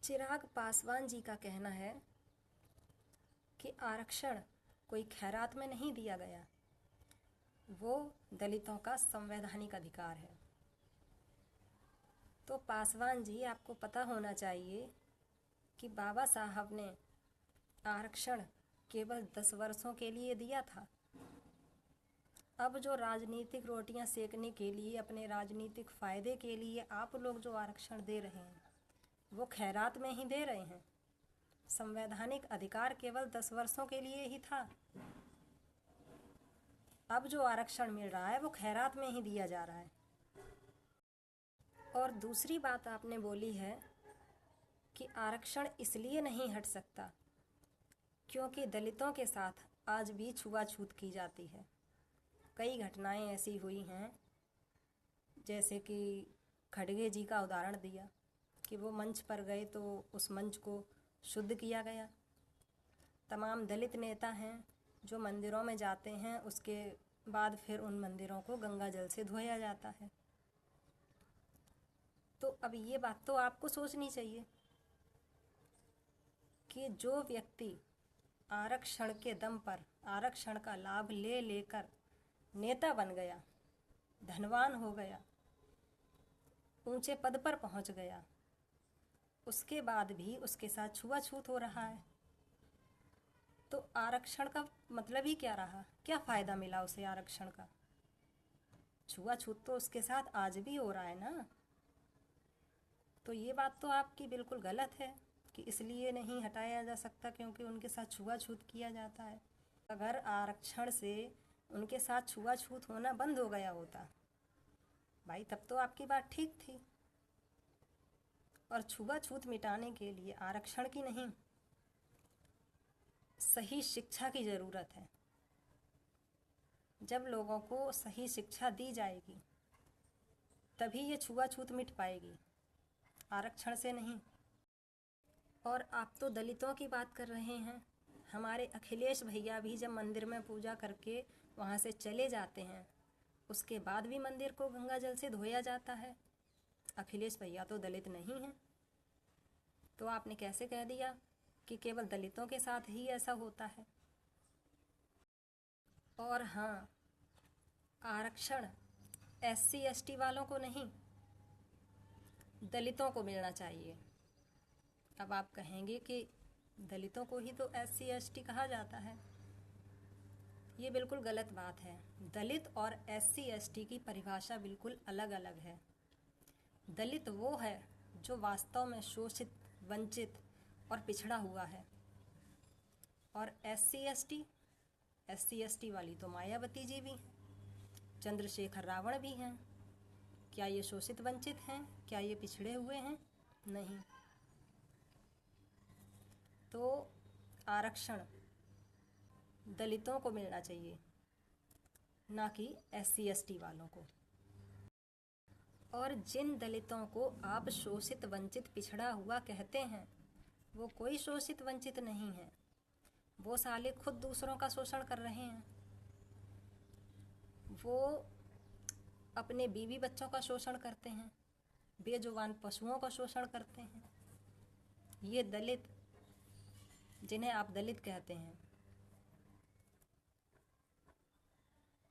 चिराग पासवान जी का कहना है कि आरक्षण कोई खैरात में नहीं दिया गया, वो दलितों का संवैधानिक अधिकार है। तो पासवान जी, आपको पता होना चाहिए कि बाबा साहब ने आरक्षण केवल 10 वर्षों के लिए दिया था। अब जो राजनीतिक रोटियां सेकने के लिए, अपने राजनीतिक फ़ायदे के लिए आप लोग जो आरक्षण दे रहे हैं, वो खैरात में ही दे रहे हैं। संवैधानिक अधिकार केवल 10 वर्षों के लिए ही था। अब जो आरक्षण मिल रहा है वो खैरात में ही दिया जा रहा है। और दूसरी बात आपने बोली है कि आरक्षण इसलिए नहीं हट सकता क्योंकि दलितों के साथ आज भी छुआछूत की जाती है। कई घटनाएं ऐसी हुई हैं, जैसे कि खड़गे जी का उदाहरण दिया कि वो मंच पर गए तो उस मंच को शुद्ध किया गया। तमाम दलित नेता हैं जो मंदिरों में जाते हैं, उसके बाद फिर उन मंदिरों को गंगा जल से धोया जाता है। तो अब ये बात तो आपको सोचनी चाहिए कि जो व्यक्ति आरक्षण के दम पर आरक्षण का लाभ ले लेकर नेता बन गया, धनवान हो गया, ऊंचे पद पर पहुंच गया, उसके बाद भी उसके साथ छुआछूत हो रहा है, तो आरक्षण का मतलब ही क्या रहा? क्या फ़ायदा मिला उसे आरक्षण का? छुआछूत तो उसके साथ आज भी हो रहा है ना। तो ये बात तो आपकी बिल्कुल गलत है कि इसलिए नहीं हटाया जा सकता क्योंकि उनके साथ छुआछूत किया जाता है। अगर आरक्षण से उनके साथ छुआछूत होना बंद हो गया होता भाई, तब तो आपकी बात ठीक थी। और छुआछूत मिटाने के लिए आरक्षण की नहीं, सही शिक्षा की ज़रूरत है। जब लोगों को सही शिक्षा दी जाएगी तभी ये छुआछूत मिट पाएगी, आरक्षण से नहीं। और आप तो दलितों की बात कर रहे हैं। हमारे अखिलेश भैया भी जब मंदिर में पूजा करके वहाँ से चले जाते हैं, उसके बाद भी मंदिर को गंगा जल से धोया जाता है। अखिलेश भैया तो दलित नहीं हैं। तो आपने कैसे कह दिया कि केवल दलितों के साथ ही ऐसा होता है? और हाँ, आरक्षण SC ST वालों को नहीं, दलितों को मिलना चाहिए। अब आप कहेंगे कि दलितों को ही तो SC ST कहा जाता है। ये बिल्कुल गलत बात है। दलित और SC ST की परिभाषा बिल्कुल अलग अलग है। दलित वो है जो वास्तव में शोषित, वंचित और पिछड़ा हुआ है, और SC ST वाली तो मायावती जी भी हैं, चंद्रशेखर रावण भी हैं। क्या ये शोषित वंचित हैं? क्या ये पिछड़े हुए हैं? नहीं। तो आरक्षण दलितों को मिलना चाहिए, ना कि SC ST वालों को। और जिन दलितों को आप शोषित, वंचित, पिछड़ा हुआ कहते हैं, वो कोई शोषित वंचित नहीं है। वो साले खुद दूसरों का शोषण कर रहे हैं। वो अपने बीवी बच्चों का शोषण करते हैं, बेजुबान पशुओं का शोषण करते हैं। ये दलित, जिन्हें आप दलित कहते हैं,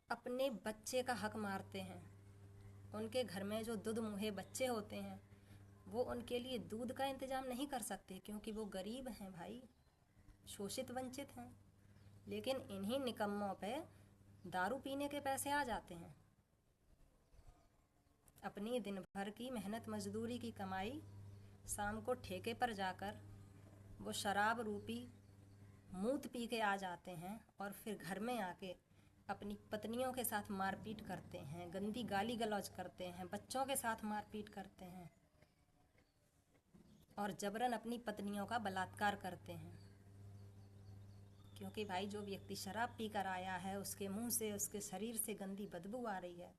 अपने बच्चे का हक मारते हैं। उनके घर में जो दूध मुहे बच्चे होते हैं, वो उनके लिए दूध का इंतज़ाम नहीं कर सकते क्योंकि वो गरीब हैं भाई, शोषित वंचित हैं। लेकिन इन्हीं निकम्मों पे दारू पीने के पैसे आ जाते हैं। अपनी दिन भर की मेहनत मजदूरी की कमाई शाम को ठेके पर जाकर वो शराब रूपी मूत पी के आ जाते हैं और फिर घर में आके अपनी पत्नियों के साथ मारपीट करते हैं, गंदी गाली गलौज करते हैं, बच्चों के साथ मारपीट करते हैं और जबरन अपनी पत्नियों का बलात्कार करते हैं। क्योंकि भाई, जो व्यक्ति शराब पी कर आया है, उसके मुंह से, उसके शरीर से गंदी बदबू आ रही है,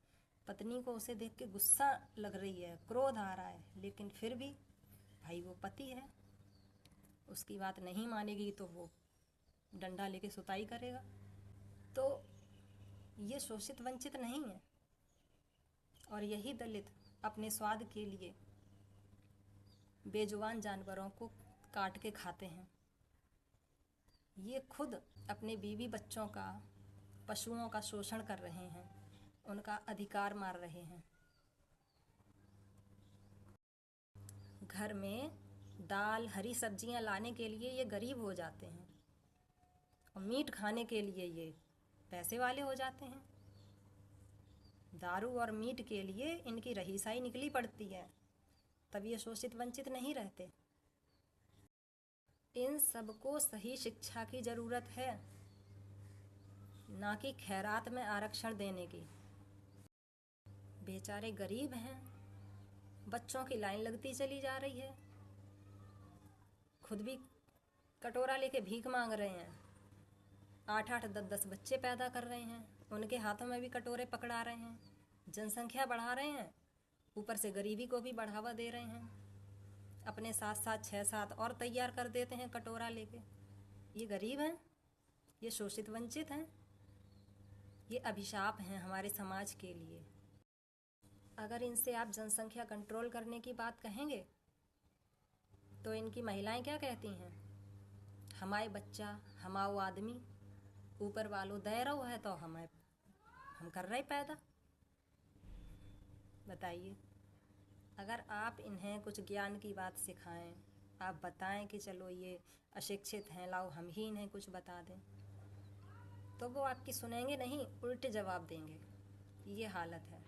पत्नी को उसे देख के गुस्सा लग रही है, क्रोध आ रहा है, लेकिन फिर भी भाई वो पति है, उसकी बात नहीं मानेगी तो वो डंडा लेके सुताई करेगा। तो ये शोषित वंचित नहीं है। और यही दलित अपने स्वाद के लिए बेजुबान जानवरों को काट के खाते हैं। ये खुद अपने बीवी बच्चों का, पशुओं का शोषण कर रहे हैं, उनका अधिकार मार रहे हैं। घर में दाल, हरी सब्जियां लाने के लिए ये गरीब हो जाते हैं और मीट खाने के लिए ये पैसे वाले हो जाते हैं। दारू और मीट के लिए इनकी रहीसाई निकली पड़ती है, तब ये शोषित वंचित नहीं रहते। इन सबको सही शिक्षा की ज़रूरत है, ना कि खैरात में आरक्षण देने की। बेचारे गरीब हैं, बच्चों की लाइन लगती चली जा रही है, खुद भी कटोरा लेके भीख मांग रहे हैं। 8-8, 10-10 बच्चे पैदा कर रहे हैं, उनके हाथों में भी कटोरे पकड़ा रहे हैं। जनसंख्या बढ़ा रहे हैं, ऊपर से गरीबी को भी बढ़ावा दे रहे हैं। अपने साथ साथ 6-7 और तैयार कर देते हैं कटोरा लेके। ये गरीब हैं, ये शोषित वंचित हैं, ये अभिशाप हैं हमारे समाज के लिए। अगर इनसे आप जनसंख्या कंट्रोल करने की बात कहेंगे तो इनकी महिलाएं क्या कहती हैं? हमारे बच्चा, हमाओ आदमी, ऊपर वालों दे रहो है तो हम कर रहे पैदा। बताइए, अगर आप इन्हें कुछ ज्ञान की बात सिखाएं, आप बताएं कि चलो ये अशिक्षित हैं, लाओ हम ही इन्हें कुछ बता दें, तो वो आपकी सुनेंगे नहीं, उल्टे जवाब देंगे। ये हालत है।